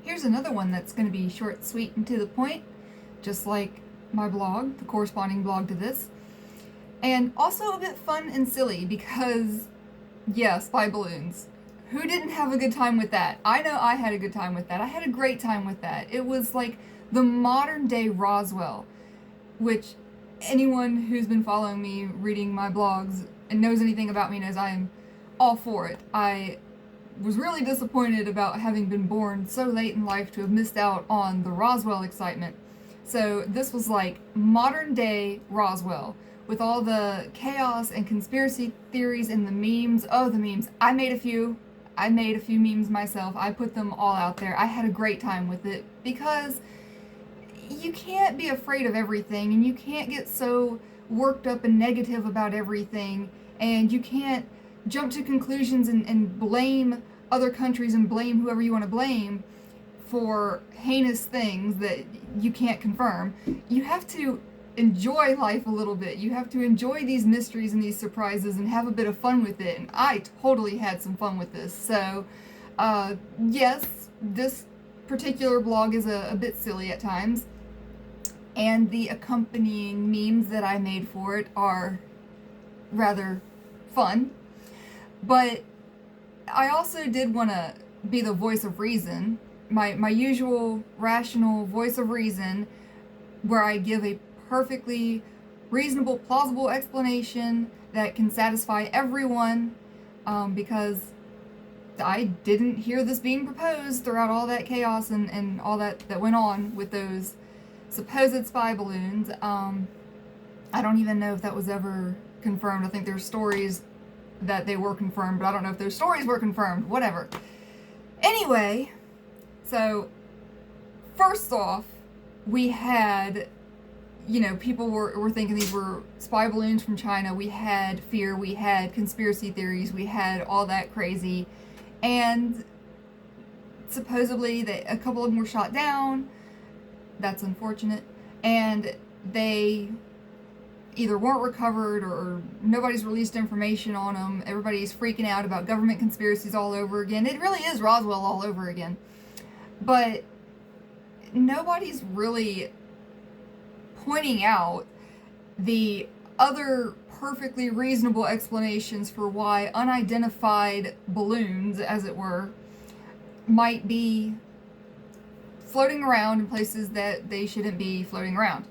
Here's another one that's going to be short, sweet, and to the point, just like my blog, the corresponding blog to this. And also a bit fun and silly because, yeah, spy balloons. Who didn't have a good time with that? I know I had a good time with that. I had a great time with that. It was like the modern day Roswell, which anyone who's been following me, reading my blogs, and knows anything about me knows I am all for it. I was really disappointed about having been born so late in life to have missed out on the Roswell excitement. So this was like modern day Roswell with all the chaos and conspiracy theories and the memes. Oh, the memes. I made a few memes myself. I put them all out there. I had a great time with it because you can't be afraid of everything, and you can't get so worked up and negative about everything, and you can't jump to conclusions and blame other countries and blame whoever you want to blame for heinous things that you can't confirm. You have to enjoy life a little bit. You have to enjoy these mysteries and these surprises and have a bit of fun with it. And I totally had some fun with this. So, yes, this particular blog is a bit silly at times. And the accompanying memes that I made for it are rather fun. But I also did want to be the voice of reason, my usual rational voice of reason, where I give a perfectly reasonable, plausible explanation that can satisfy everyone, because I didn't hear this being proposed throughout all that chaos and all that went on with those supposed spy balloons. I don't even know if that was ever confirmed. I think there's stories that they were confirmed, but I don't know if those stories were confirmed. Whatever. Anyway, so first off, we had, people were thinking these were spy balloons from China. We had fear, we had conspiracy theories, we had all that crazy. And supposedly a couple of them were shot down. That's unfortunate. And they either weren't recovered or nobody's released information on them. Everybody's freaking out about government conspiracies all over again. It really is Roswell all over again. But nobody's really pointing out the other perfectly reasonable explanations for why unidentified balloons, as it were, might be floating around in places that they shouldn't be floating around.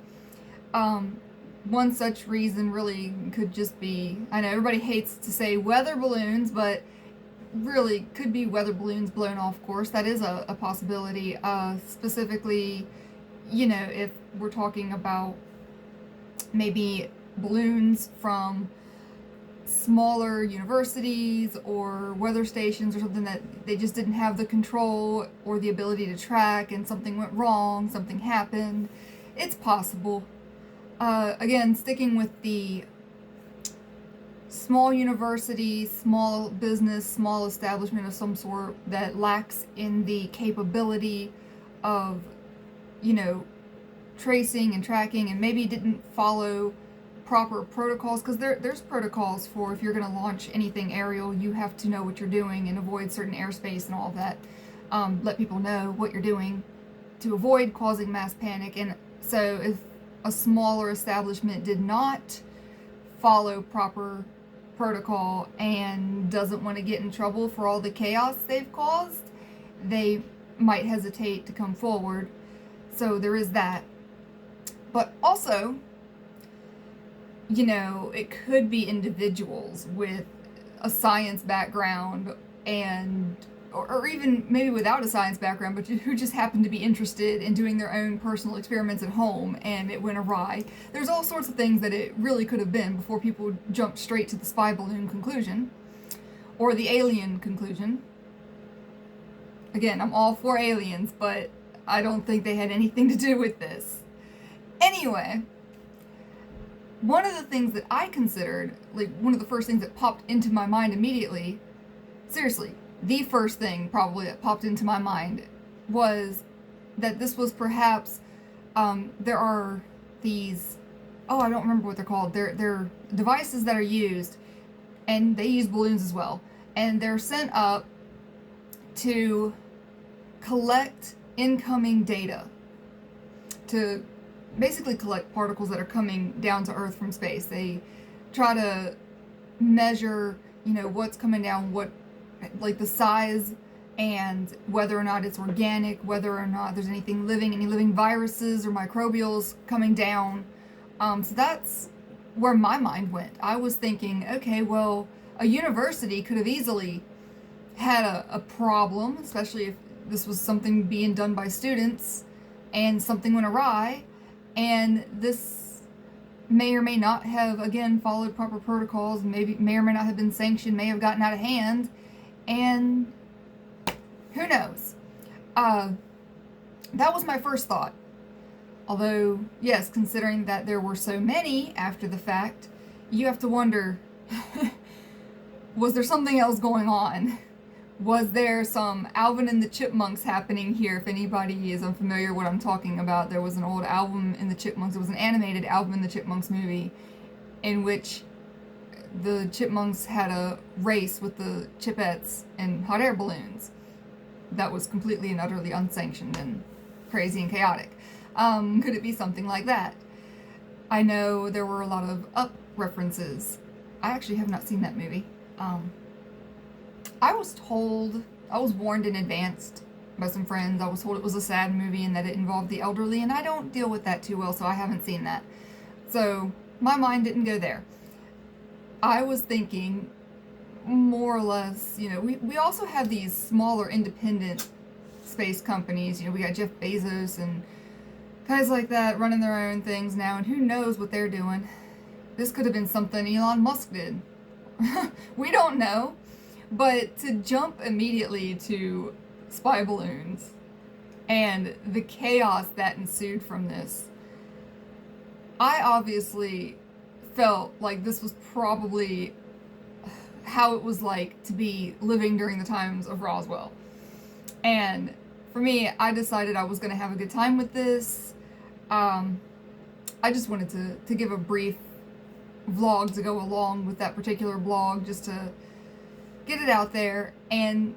One such reason really could just be, I know everybody hates to say weather balloons, but really could be weather balloons blown off course. That is a possibility. Specifically, if we're talking about maybe balloons from smaller universities or weather stations or something that they just didn't have the control or the ability to track, and something went wrong, something happened. It's possible. Again, sticking with the small university, small business, small establishment of some sort that lacks in the capability of, tracing and tracking, and maybe didn't follow proper protocols, because there's protocols for if you're going to launch anything aerial, you have to know what you're doing and avoid certain airspace and all of that. Let people know what you're doing to avoid causing mass panic. And so if a smaller establishment did not follow proper protocol and doesn't want to get in trouble for all the chaos they've caused, they might hesitate to come forward. So there is that. But also, it could be individuals with a science background or even maybe without a science background, but who just happen to be interested in doing their own personal experiments at home, and it went awry. There's all sorts of things that it really could have been before people jumped straight to the spy balloon conclusion or the alien conclusion. Again, I'm all for aliens, but I don't think they had anything to do with this. Anyway, one of the things that I considered, like one of the first things that popped into my mind immediately, seriously, the first thing probably that popped into my mind was that this was perhaps, there are these, I don't remember what they're called. They're devices that are used, and they use balloons as well. And they're sent up to collect incoming data to basically collect particles that are coming down to Earth from space. They try to measure, what's coming down, what, like the size, and whether or not it's organic, whether or not there's anything living, any living viruses or microbials coming down. So that's where my mind went. I was thinking, okay, well, a university could have easily had a problem, especially if this was something being done by students and something went awry, and this may or may not have, again, followed proper protocols, maybe may or may not have been sanctioned, may have gotten out of hand, and who knows? That was my first thought. Although, yes, considering that there were so many after the fact, you have to wonder, was there something else going on? Was there some Alvin and the Chipmunks happening here? If anybody is unfamiliar with what I'm talking about, there was an old Alvin and the Chipmunks. It was an animated Alvin and the Chipmunks movie in which the Chipmunks had a race with the Chipettes in hot air balloons. That was completely and utterly unsanctioned and crazy and chaotic. Could it be something like that? I know there were a lot of Up references. I actually have not seen that movie. I was warned in advance by some friends. I was told it was a sad movie and that it involved the elderly, and I don't deal with that too well, so I haven't seen that. So my mind didn't go there. I was thinking more or less, we also have these smaller independent space companies. We got Jeff Bezos and guys like that running their own things now, and who knows what they're doing. This could have been something Elon Musk did. We don't know. But to jump immediately to spy balloons and the chaos that ensued from this, I obviously felt like this was probably how it was like to be living during the times of Roswell. And for me, I decided I was going to have a good time with this. I just wanted to give a brief vlog to go along with that particular blog, just to get it out there. And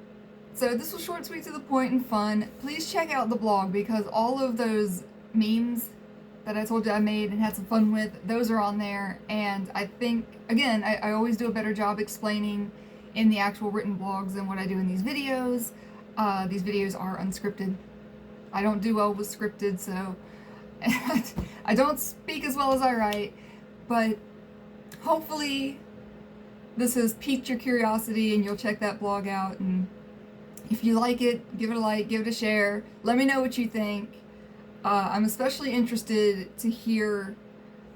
so this was short, sweet, to the point, and fun. Please check out the blog, because all of those memes that I told you I made and had some fun with, those are on there. And I think, again, I always do a better job explaining in the actual written blogs than what I do in these videos. These videos are unscripted. I don't do well with scripted, so I don't speak as well as I write, but hopefully this has piqued your curiosity and you'll check that blog out. And if you like it, give it a like, give it a share. Let me know what you think. I'm especially interested to hear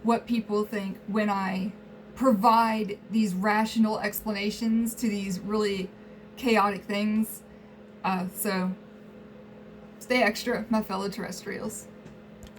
what people think when I provide these rational explanations to these really chaotic things. So stay extra, my fellow terrestrials.